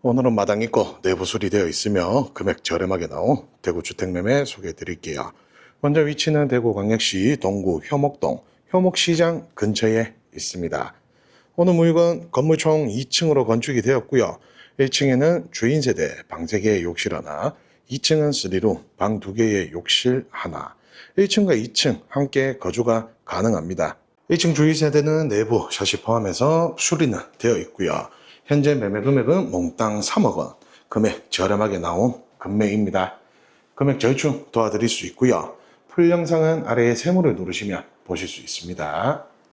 오늘은 마당 있고 내부 수리되어 있으며 금액 저렴하게 나온 대구 주택매매 소개해 드릴게요. 먼저 위치는 대구광역시 동구 효목동 효목시장 근처에 있습니다. 오늘 물건 건물 총 2층으로 건축이 되었고요. 1층에는 주인 세대 방 3개의 욕실 하나, 2층은 3룸 방 2개의 욕실 하나, 1층과 2층 함께 거주가 가능합니다. 1층 주인 세대는 내부 샷이 포함해서 수리는 되어 있고요. 현재 매매 금액은 몽땅 3억 원, 금액 저렴하게 나온 금매입니다. 금액 절충 도와드릴 수 있고요. 풀 영상은 아래에 세모를 누르시면 보실 수 있습니다.